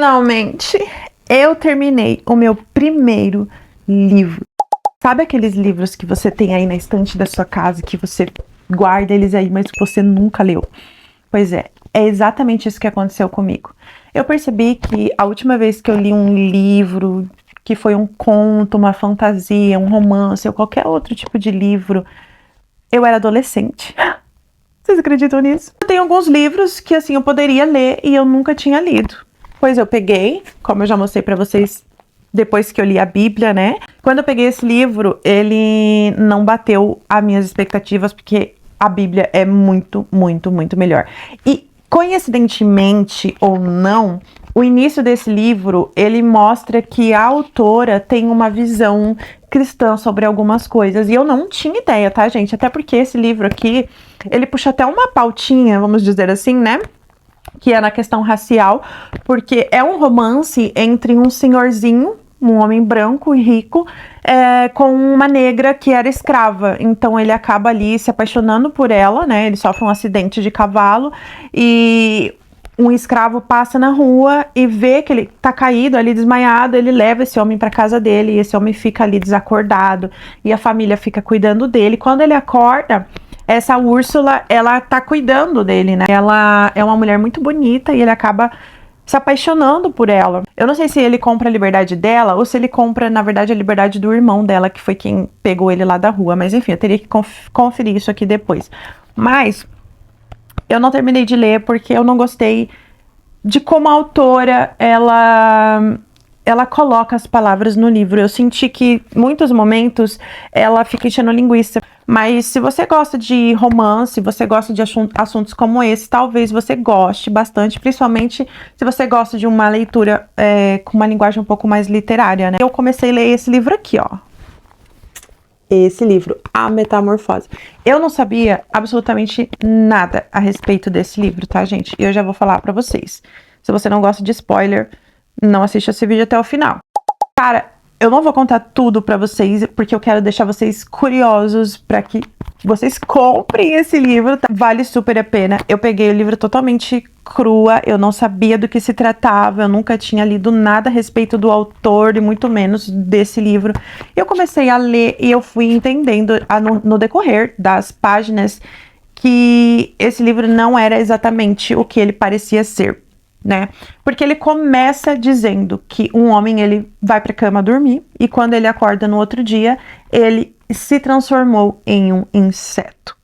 Finalmente, eu terminei o meu primeiro livro. Sabe aqueles livros que você tem aí na estante da sua casa, que você guarda eles aí, mas que você nunca leu? Pois é exatamente isso que aconteceu comigo. Eu percebi que a última vez que eu li um livro, que foi um conto, uma fantasia, um romance ou qualquer outro tipo de livro, eu era adolescente. Vocês acreditam nisso? Eu tenho alguns livros que assim eu poderia ler e eu nunca tinha lido. Pois eu peguei, como eu já mostrei pra vocês depois que eu li a Bíblia, né? Quando eu peguei esse livro, ele não bateu as minhas expectativas, porque a Bíblia é muito, muito, muito melhor. E, coincidentemente ou não, o início desse livro, ele mostra que a autora tem uma visão cristã sobre algumas coisas. E eu não tinha ideia, tá, gente? Até porque esse livro aqui, ele puxa até uma pautinha, vamos dizer assim, né? Que é na questão racial, porque é um romance entre um senhorzinho, um homem branco e rico, com uma negra que era escrava. Então ele acaba ali se apaixonando por ela, né? Ele sofre um acidente de cavalo e um escravo passa na rua e vê que ele tá caído ali, desmaiado. Ele leva esse homem para casa dele e esse homem fica ali desacordado e a família fica cuidando dele. Quando ele acorda, essa Úrsula, ela tá cuidando dele, né? Ela é uma mulher muito bonita e ele acaba se apaixonando por ela. Eu não sei se ele compra a liberdade dela ou se ele compra, na verdade, a liberdade do irmão dela, que foi quem pegou ele lá da rua. Mas enfim, eu teria que conferir isso aqui depois. Mas eu não terminei de ler porque eu não gostei de como a autora, ela coloca as palavras no livro. Eu senti que, em muitos momentos, ela fica enchendo linguiça. Mas se você gosta de romance, se você gosta de assuntos como esse, talvez você goste bastante, principalmente se você gosta de uma leitura com uma linguagem um pouco mais literária, né? Eu comecei a ler esse livro aqui, ó. Esse livro, A Metamorfose. Eu não sabia absolutamente nada a respeito desse livro, tá, gente? E eu já vou falar pra vocês. Se você não gosta de spoiler, não assista esse vídeo até o final. Cara, eu não vou contar tudo pra vocês, porque eu quero deixar vocês curiosos pra que vocês comprem esse livro, tá? Vale super a pena. Eu peguei o livro totalmente crua, eu não sabia do que se tratava, eu nunca tinha lido nada a respeito do autor, e muito menos desse livro. Eu comecei a ler e eu fui entendendo no decorrer das páginas que esse livro não era exatamente o que ele parecia ser, né? Porque ele começa dizendo que um homem, ele vai pra cama dormir e quando ele acorda no outro dia, ele se transformou em um inseto.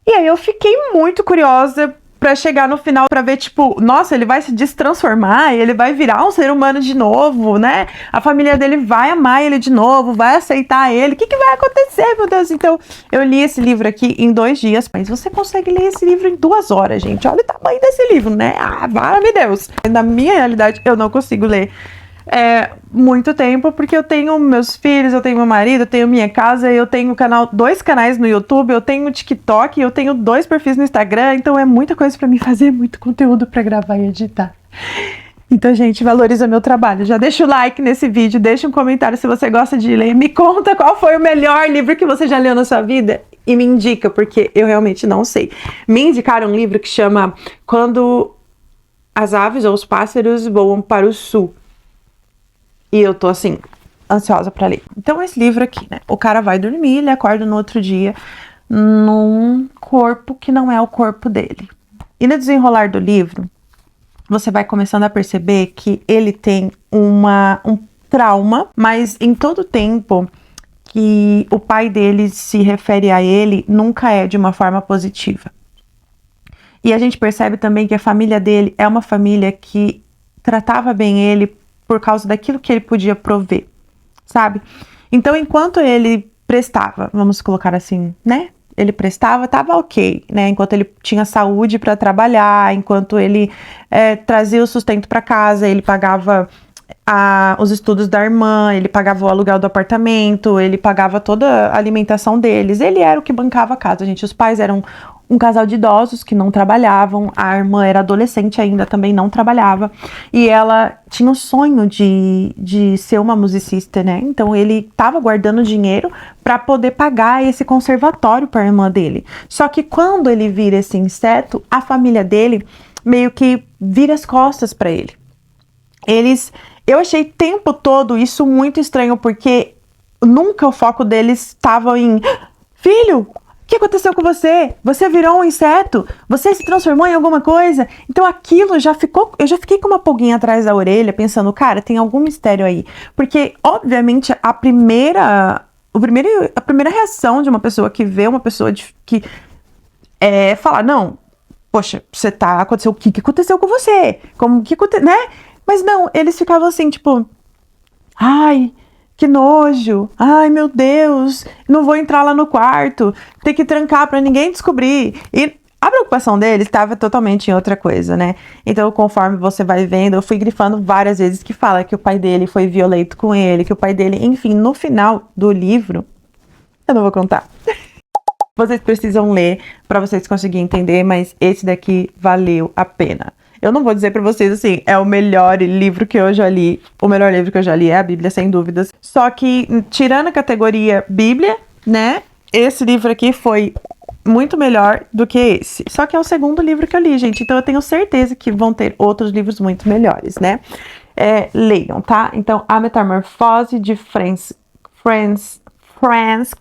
E aí eu fiquei muito curiosa pra chegar no final pra ver, tipo, nossa, ele vai se destransformar, ele vai virar um ser humano de novo, né? A família dele vai amar ele de novo, vai aceitar ele. O que vai acontecer, meu Deus? Então, eu li esse livro aqui em 2 dias, mas você consegue ler esse livro em 2 horas, gente. Olha o tamanho desse livro, né? Ah, vai-me Deus! Na minha realidade, eu não consigo ler muito tempo, porque eu tenho meus filhos, eu tenho meu marido, eu tenho minha casa, eu tenho 2 canais no YouTube, eu tenho TikTok, eu tenho 2 perfis no Instagram, então é muita coisa pra mim fazer, muito conteúdo pra gravar e editar. Então, gente, valoriza meu trabalho. Já deixa o like nesse vídeo, deixa um comentário se você gosta de ler, me conta qual foi o melhor livro que você já leu na sua vida e me indica, porque eu realmente não sei. Me indicaram um livro que chama Quando as Aves ou os Pássaros Voam para o Sul. E eu tô, assim, ansiosa pra ler. Então, esse livro aqui, né? O cara vai dormir, ele acorda no outro dia num corpo que não é o corpo dele. E no desenrolar do livro, você vai começando a perceber que ele tem um trauma, mas em todo tempo que o pai dele se refere a ele, nunca é de uma forma positiva. E a gente percebe também que a família dele é uma família que tratava bem ele por causa daquilo que ele podia prover, sabe? Então, enquanto ele prestava, vamos colocar assim, né? Ele prestava, tava ok, né? Enquanto ele tinha saúde para trabalhar, enquanto ele trazia o sustento para casa, ele pagava os estudos da irmã, ele pagava o aluguel do apartamento, ele pagava toda a alimentação deles. Ele era o que bancava a casa, gente. Os pais eram um casal de idosos que não trabalhavam, a irmã era adolescente ainda, também não trabalhava, e ela tinha o sonho de ser uma musicista, né? Então ele estava guardando dinheiro para poder pagar esse conservatório para a irmã dele. Só que quando ele vira esse inseto, a família dele meio que vira as costas para ele. Eu achei o tempo todo isso muito estranho, porque nunca o foco deles estava em filho, o que aconteceu com você? Você virou um inseto? Você se transformou em alguma coisa? Então aquilo já ficou, eu já fiquei com uma pulguinha atrás da orelha, pensando, cara, tem algum mistério aí. Porque, obviamente, a primeira reação de uma pessoa que vê uma pessoa que é falar, não, poxa, aconteceu, o que aconteceu com você? Como que aconteceu, né? Mas não, eles ficavam assim, tipo, ai, que nojo, ai meu Deus, não vou entrar lá no quarto, tem que trancar pra ninguém descobrir. E a preocupação deles estava totalmente em outra coisa, né? Então, conforme você vai vendo, eu fui grifando várias vezes que fala que o pai dele foi violento com ele, que o pai dele, enfim, no final do livro, eu não vou contar. Vocês precisam ler para vocês conseguirem entender, mas esse daqui valeu a pena. Eu não vou dizer para vocês assim, é o melhor livro que eu já li. O melhor livro que eu já li é a Bíblia, sem dúvidas. Só que, tirando a categoria Bíblia, né? Esse livro aqui foi muito melhor do que esse. Só que é o segundo livro que eu li, gente. Então eu tenho certeza que vão ter outros livros muito melhores, né? Leiam, tá? Então, A Metamorfose de Franz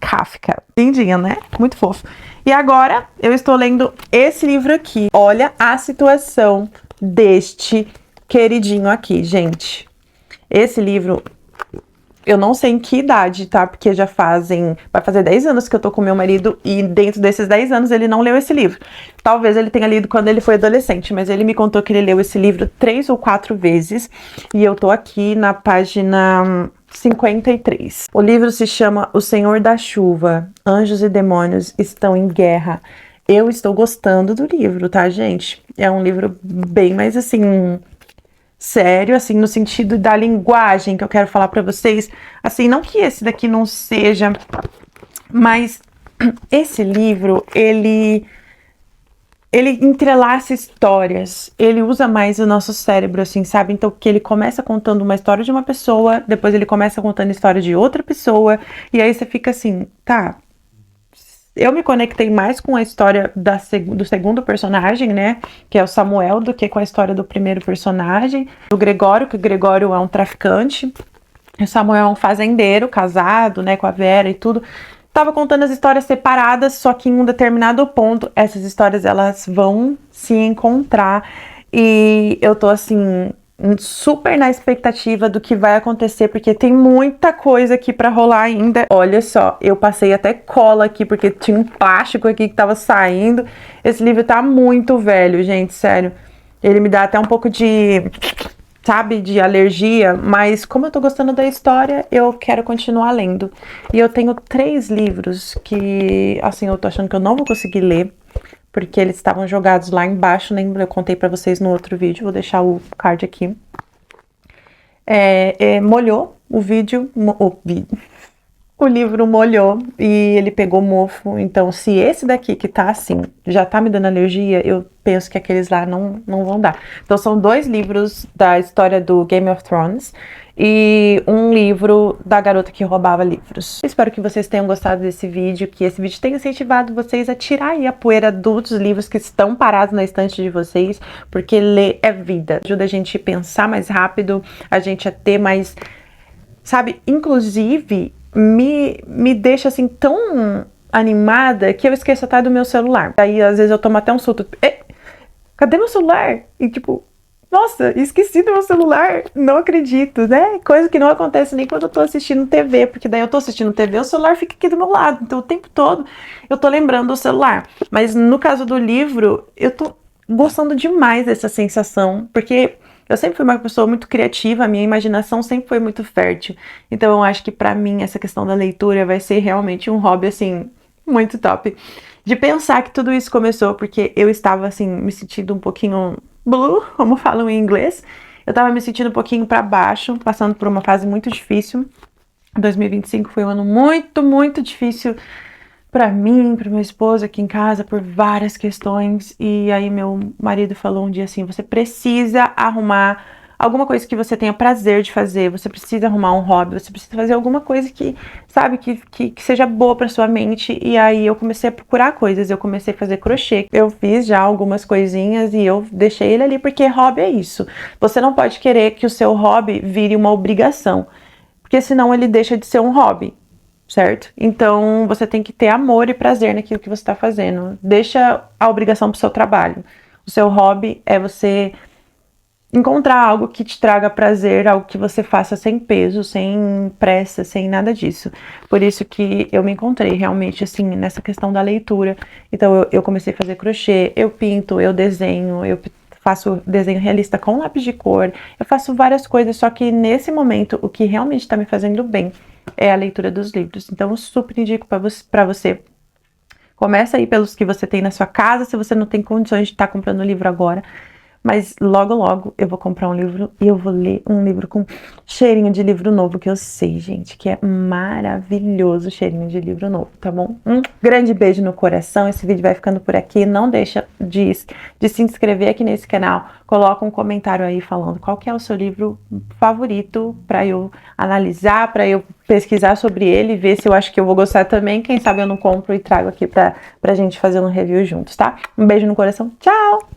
Kafka. Lindinha, né? Muito fofo. E agora eu estou lendo esse livro aqui. Olha a situação deste queridinho aqui, gente. Esse livro, eu não sei em que idade, tá? Porque vai fazer 10 anos que eu tô com meu marido e dentro desses 10 anos ele não leu esse livro. Talvez ele tenha lido quando ele foi adolescente, mas ele me contou que ele leu esse livro 3 ou 4 vezes e eu tô aqui na página 53. O livro se chama O Senhor da Chuva, Anjos e Demônios Estão em Guerra. Eu estou gostando do livro, tá, gente? É um livro bem mais, assim, sério, assim, no sentido da linguagem que eu quero falar pra vocês. Assim, não que esse daqui não seja, mas esse livro, ele entrelaça histórias, ele usa mais o nosso cérebro, assim, sabe? Então, que ele começa contando uma história de uma pessoa, depois ele começa contando a história de outra pessoa, e aí você fica assim, tá. Eu me conectei mais com a história do segundo personagem, né? Que é o Samuel, do que com a história do primeiro personagem. Do Gregório, que o Gregório é um traficante. O Samuel é um fazendeiro, casado, né? Com a Vera e tudo. Tava contando as histórias separadas, só que em um determinado ponto, essas histórias, elas vão se encontrar. E eu tô, assim, super na expectativa do que vai acontecer, porque tem muita coisa aqui pra rolar ainda. Olha só, eu passei até cola aqui, porque tinha um plástico aqui que tava saindo. Esse livro tá muito velho, gente, sério. Ele me dá até um pouco de, sabe, de alergia, mas como eu tô gostando da história, eu quero continuar lendo. E eu tenho 3 livros que, assim, eu tô achando que eu não vou conseguir ler, porque eles estavam jogados lá embaixo, lembra? Eu contei pra vocês no outro vídeo, vou deixar o card aqui. Molhou o vídeo, o livro molhou e ele pegou mofo. Então, se esse daqui que tá assim, já tá me dando alergia, eu penso que aqueles lá não vão dar. Então, são 2 livros da história do Game of Thrones e um livro da garota que roubava livros. Espero que vocês tenham gostado desse vídeo, que esse vídeo tenha incentivado vocês a tirar aí a poeira dos livros que estão parados na estante de vocês, porque ler é vida. Ajuda a gente a pensar mais rápido, a gente a ter mais, sabe, inclusive me deixa assim tão animada que eu esqueço até do meu celular. Aí às vezes eu tomo até um susto, cadê meu celular? E tipo, nossa, esqueci do meu celular, não acredito, né? Coisa que não acontece nem quando eu tô assistindo TV, porque daí eu tô assistindo TV, o celular fica aqui do meu lado, então o tempo todo eu tô lembrando do celular. Mas no caso do livro, eu tô gostando demais dessa sensação, porque eu sempre fui uma pessoa muito criativa, a minha imaginação sempre foi muito fértil. Então eu acho que pra mim essa questão da leitura vai ser realmente um hobby, assim, muito top. De pensar que tudo isso começou porque eu estava, assim, me sentindo um pouquinho blue, como falam em inglês. Eu tava me sentindo um pouquinho pra baixo, passando por uma fase muito difícil. 2025 foi um ano muito, muito difícil pra mim, pro meu esposo aqui em casa, por várias questões. E aí meu marido falou um dia assim, você precisa arrumar alguma coisa que você tenha prazer de fazer, você precisa arrumar um hobby, você precisa fazer alguma coisa que, sabe, que seja boa para sua mente. E aí eu comecei a procurar coisas, eu comecei a fazer crochê. Eu fiz já algumas coisinhas e eu deixei ele ali porque hobby é isso. Você não pode querer que o seu hobby vire uma obrigação, porque senão ele deixa de ser um hobby, certo? Então você tem que ter amor e prazer naquilo que você está fazendo. Deixa a obrigação pro seu trabalho. O seu hobby é você encontrar algo que te traga prazer, algo que você faça sem peso, sem pressa, sem nada disso. Por isso que eu me encontrei realmente, assim, nessa questão da leitura. Então, eu comecei a fazer crochê, eu pinto, eu desenho, eu faço desenho realista com lápis de cor, eu faço várias coisas, só que nesse momento, o que realmente está me fazendo bem é a leitura dos livros. Então, eu super indico para você. Começa aí pelos que você tem na sua casa, se você não tem condições de estar comprando livro agora. Mas logo, logo eu vou comprar um livro e eu vou ler um livro com cheirinho de livro novo, que eu sei, gente, que é maravilhoso o cheirinho de livro novo, tá bom? Um grande beijo no coração, esse vídeo vai ficando por aqui. Não deixa de se inscrever aqui nesse canal. Coloca um comentário aí falando qual que é o seu livro favorito para eu analisar, para eu pesquisar sobre ele, ver se eu acho que eu vou gostar também. Quem sabe eu não compro e trago aqui pra gente fazer um review juntos, tá? Um beijo no coração, tchau!